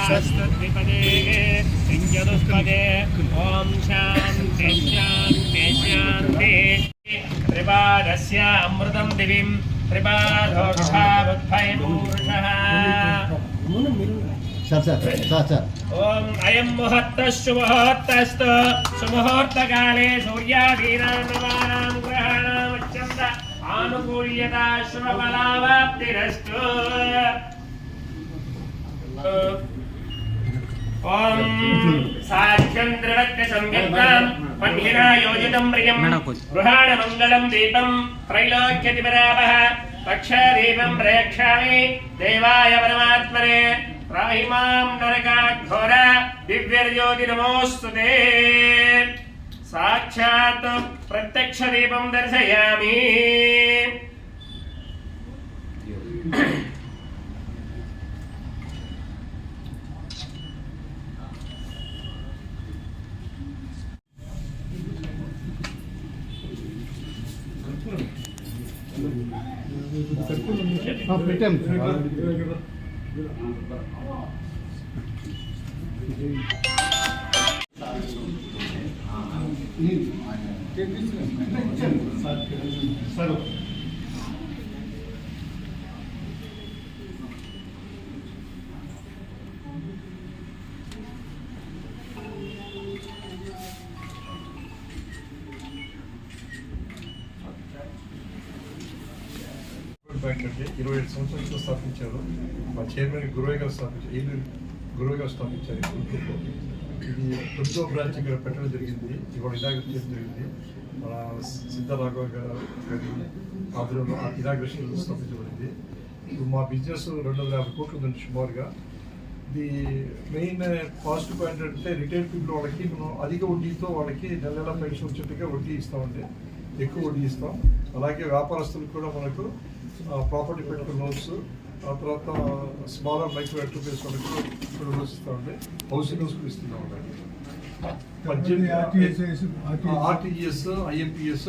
स्वस्तिपदे चतुष्पदे ओम शांति शांति शांति त्रिपादस्य अमृतं दिविं त्रिपादोक्षावद्भय पुरुषः ओम अयं मुहूर्तः शुभमुहूर्तस्तु सुमुहूर्तकाले सूर्यादीनां नवानां ग्रहाणां अत्यन्त आनुकूल्यता शुभफलावाप्तिरस्तु ओम साध्यं द्रवत्य संयुक्तं पन्हिना योजितं प्रियं गृहाण मंगलं दीपं त्रैलोक्यतिपरापः पक्षदीपं प्रयक्षामि देवाय परमात्मने राहिमां नरकाघोर दिव्यज्योति नमोस्तुते साक्षात् प्रत्यक्ष दीपं दर्शयामि బ్యాంక్ అంటే 27 సంవత్సరాలు స్థాపించారు. మా చైర్మన్ గురువయ్య గారు స్థాపించారు. గురువయ్య గారు స్థాపించారు. ఇది 9వ బ్రాంచ్ ఇక్కడ పెట్టడం జరిగింది. ఇవాళ ఇనాగ్రేషన్ చేయడం జరిగింది. మన సిద్ధరాఘవ గారి ఆధ్వర్యంలో ఇనాగ్రేషన్ స్థాపించబడింది. ఇప్పుడు మా బిజినెస్ 250 కోట్లు ఉందండి సుమారుగా. ఇది మెయిన్ పాజిటివ్ పాయింట్ అంటే రిటైల్ పీపుల్ వాళ్ళకి మనం అధిక వడ్డీతో వాళ్ళకి నెల పెన్షన్ వచ్చేట్టుగా వడ్డీ ఇస్తామండి. ఎక్కువ వడ్డీ ఇస్తాం. అలాగే వ్యాపారస్తులకు కూడా మనకు ప్రాపర్టీ పెట్టుకున్న లోన్స్, ఆ తర్వాత స్మాలర్ మైక్రో ఎంటర్ప్రైజ్ వాళ్ళకి కూడా లోన్స్ ఇస్తామండి. హౌసింగ్ లోన్స్ కూడా ఇస్తున్నామండి. 18 ఆర్టీజీఎస్, ఐఎంపీఎస్,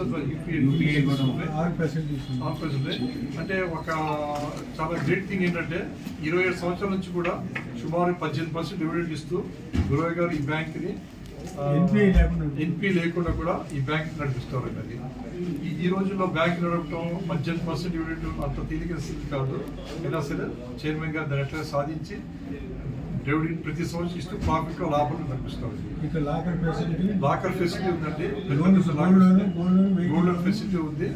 అంటే ఒక చాలా గ్రేట్ థింగ్ ఏంటంటే 27 సంవత్సరాల నుంచి కూడా సుమారు 18% డివిడెండ్ ఇస్తూ గురువయ్య గారు ఈ బ్యాంక్ని ఎన్పీ లేకుండా కూడా ఈ బ్యాంక్ నడిపిస్తారు. అది ఈ రోజుల్లో బ్యాంక్ నడపడం 18% డివిడెండ్ అంత తేలికైన స్థితి కాదు. అయినా సరే చైర్మన్ గారు దాన్ని ఎట్లా సాధించి డివిడెండ్ ప్రతి సంవత్సరం ఇస్తూ ప్రాఫిట్ లాభాలు నడిపిస్తారు. లాకర్ ఫెసిలిటీ ఉందండి. గోల్డ్ ఫెసిలిటీ ఉంది.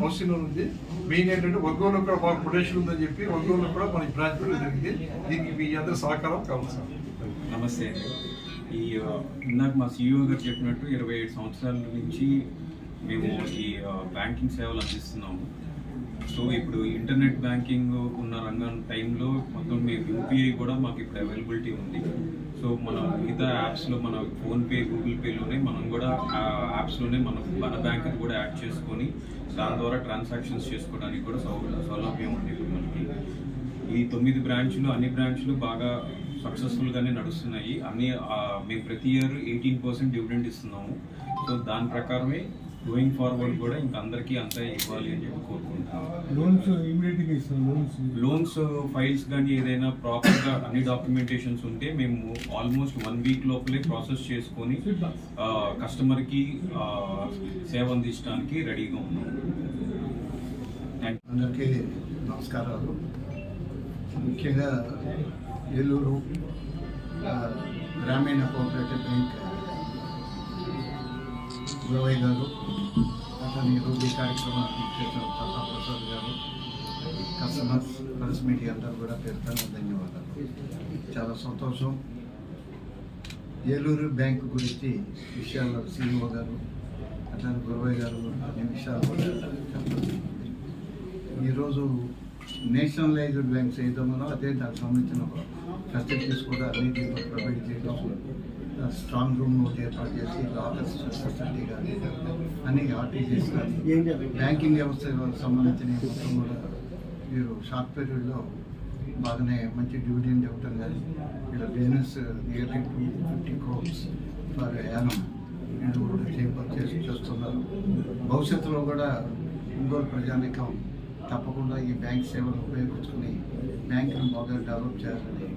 హౌసింగ్ లోన్ ఉంది. మెయిన్ ఏంటంటే ఒంగోలు కూడా బాగా పొటెన్షియల్ ఉందని చెప్పి ఒంగోలు కూడా మనకి బ్రాంచ్ పెట్టడం జరిగింది. దీనికి మీ అందరి సహకారం కావాలి సార్. నమస్తే అండి. ఇందాక మా CEO గారు చెప్పినట్టు 27 సంవత్సరాల నుంచి మేము ఈ బ్యాంకింగ్ సేవలు అందిస్తున్నాము. సో ఇప్పుడు ఇంటర్నెట్ బ్యాంకింగ్ ఉన్న రంగం టైంలో మొత్తం మేము యూపీఐ కూడా మాకు ఇప్పుడు అవైలబిలిటీ ఉంది. సో మన మిగతా యాప్స్లో మన ఫోన్పే, గూగుల్ పేలోనే మనం కూడా ఆ యాప్స్లోనే మన బ్యాంక్ కూడా యాడ్ చేసుకొని దాని ద్వారా ట్రాన్సాక్షన్స్ చేసుకోవడానికి కూడా సౌలభ్యం ఉంది. ఇప్పుడు మనకి ఈ 9 బ్రాంచ్లు, అన్ని బ్రాంచ్లు బాగా సక్సెస్ఫుల్గానే నడుస్తున్నాయి. అన్ని మేము ప్రతి ఇయర్ 18% డివిడెండ్ ఇస్తున్నాము. సో దాని ప్రకారమే గోయింగ్ ఫార్వర్డ్ కూడా ఇంకా అందరికీ అంతా ఇవ్వాలి అని చెప్పి కోరుకుంటున్నాము. లోన్స్ ఫైల్స్ కానీ ఏదైనా ప్రాపర్గా అన్ని డాక్యుమెంటేషన్స్ ఉంటే మేము ఆల్మోస్ట్ 1 వీక్ లోపలే ప్రాసెస్ చేసుకొని కస్టమర్కి సేవ అందించడానికి రెడీగా ఉన్నాము. అందరికీ నమస్కారాలు. ముఖ్యంగా ఏలూరు గ్రామీణ కోఆపరేటివ్ బ్యాంక్ గురవయ్య గారు, అతని ఈరోజు ఈ కార్యక్రమాన్ని చేసిన ప్రతాప్ ప్రసాద్ గారు, కస్టమర్స్, ప్రెస్ మీడియా అందరూ కూడా పేరుతో ధన్యవాదాలు. చాలా సంతోషం. ఏలూరు బ్యాంకు గురించి విషయాలు CEO గారు, అతని గురవయ్య గారు అన్ని విషయాలు కూడా చెప్పారు. ఈరోజు నేషనలైజ్డ్ బ్యాంక్స్ ఏదైనా అదే దానికి సంబంధించిన ఫెసిలిటీస్ కూడా అన్ని దీంట్లో ప్రొవైడ్ చేయడం, స్ట్రాంగ్ రూమ్ ఏర్పాటు చేసి లాకర్స్ ఫెసిలిటీ కానీ అన్ని ఆర్టీజీస్ కానీ బ్యాంకింగ్ వ్యవస్థకు సంబంధించిన మొత్తం కూడా మీరు షార్ట్ పీరియడ్లో బాగానే మంచి డివిడెండ్ ఇవ్వటం కానీ ఇలా business nearly 250 crores per annum చేస్తున్నారు. భవిష్యత్తులో కూడా ఒంగోలు ప్రజానికం తప్పకుండా ఈ బ్యాంక్ సేవలు ఉపయోగించుకుని బ్యాంకును బాగా డెవలప్ చేయాలని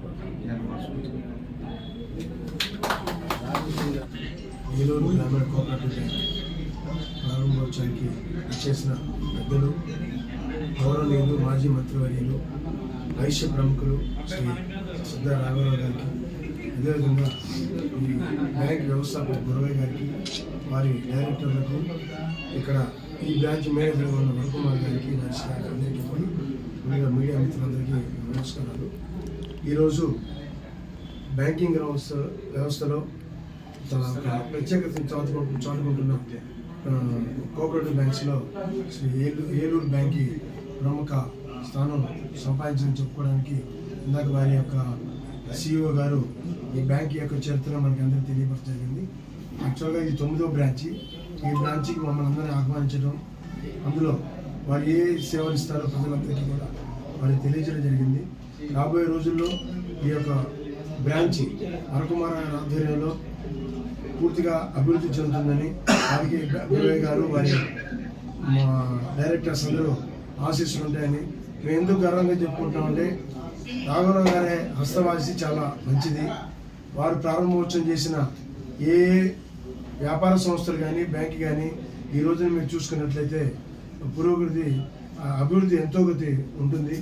నేను మనస్ఫూర్తిగా ఏలూరు గ్రామీణ కోఆపరేటివ్ బ్యాంక్ ప్రారంభోత్సవానికి ఇచ్చేసిన పెద్దలు, గౌరవనీయులు, మాజీ మంత్రివర్యులు, వైశ్య ప్రముఖులు శ్రీ సిద్ధా రాఘవరావు గారికి, అదేవిధంగా ఈ బ్యాంక్ వ్యవస్థాపక గురవయ్య గారికి, వారి డైరెక్టర్లకు, ఇక్కడ ఈ బ్రాంచ్ మేనేజర్గా ఉన్న వరకుమార్ గారికి, వారి శాఖ అందరికీ కూడా ముందుగా మీడియా మిత్రులందరికీ నమస్కారాలు. ఈరోజు బ్యాంకింగ్ వ్యవస్థలో తన ఒక ప్రత్యేకతను చాటుకుంటున్న కోఆపరేటివ్ బ్యాంక్స్లో శ్రీ ఏలూరు బ్యాంక్కి ప్రముఖ స్థానం సంపాదించని చెప్పుకోవడానికి ఇందాక వారి యొక్క CEO గారు ఈ బ్యాంక్ యొక్క చరిత్ర మనకి అందరికీ తెలియపరచడం జరిగింది. యాక్చువల్గా ఇది 9వ బ్రాంచి. ఈ బ్రాంచ్కి మమ్మల్ని అందరినీ ఆహ్వానించడం, అందులో వారు ఏ సేవలు ఇస్తారో ప్రజలందరికీ కూడా వారికి తెలియజేయడం జరిగింది. రాబోయే రోజుల్లో ఈ యొక్క బ్రాంచ్ వరకుమార్ ఆధ్వర్యంలో పూర్తిగా అభివృద్ధి చెందుతుందని వారికి గురవయ్య గారు, వారి మా డైరెక్టర్స్ అందరూ ఆశీస్సులు ఉంటాయని మేము ఎందుకు గర్వంగా చెప్పుకుంటామంటే, రాఘవరావు గారి హస్తవాసి చాలా మంచిది. వారు ప్రారంభోత్సవం చేసిన ఏ వ్యాపార సంస్థలు కానీ బ్యాంక్ కానీ ఈ రోజున మీరు చూసుకున్నట్లయితే పురోగతి, అభివృద్ధి ఎంతో గతి ఉంటుంది.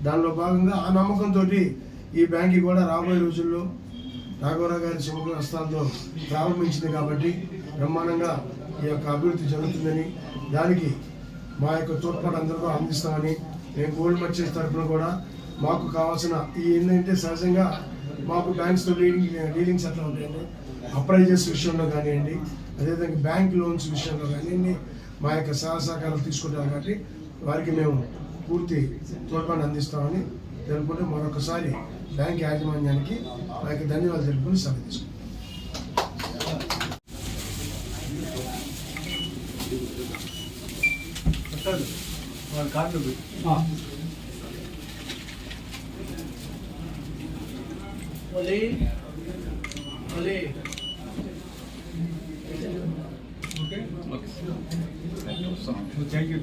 దానిలో భాగంగా ఆ నమ్మకంతో ఈ బ్యాంక్ కూడా రాబోయే రోజుల్లో రాఘవరావు గారి సుముఖ హస్తాలతో ప్రారంభించింది కాబట్టి బ్రహ్మాండంగా ఈ యొక్క అభివృద్ధి జరుగుతుందని, దానికి మా యొక్క తోడ్పాటు అందరితో అందిస్తామని మేము గోల్డ్ మర్చెంట్స్ తరఫున కూడా మాకు కావాల్సిన ఈ ఏంటంటే సహజంగా మాకు బ్యాంక్స్తో డీలింగ్స్ ఎట్లా ఉంటాయండి, అప్రైజర్స్ విషయంలో కానివ్వండి, అదేవిధంగా బ్యాంక్ లోన్స్ విషయంలో కానివ్వండి, మా యొక్క సహకారాలు తీసుకుంటాం కాబట్టి వారికి మేము పూర్తి తోడ్పాటు అందిస్తామని తెలుపుకుంటే మరొకసారి బ్యాంక్ యాజమాన్యానికి మా యొక్క ధన్యవాదాలు తెలుపుకుని సెలవు తీసుకుంటాం. Thank you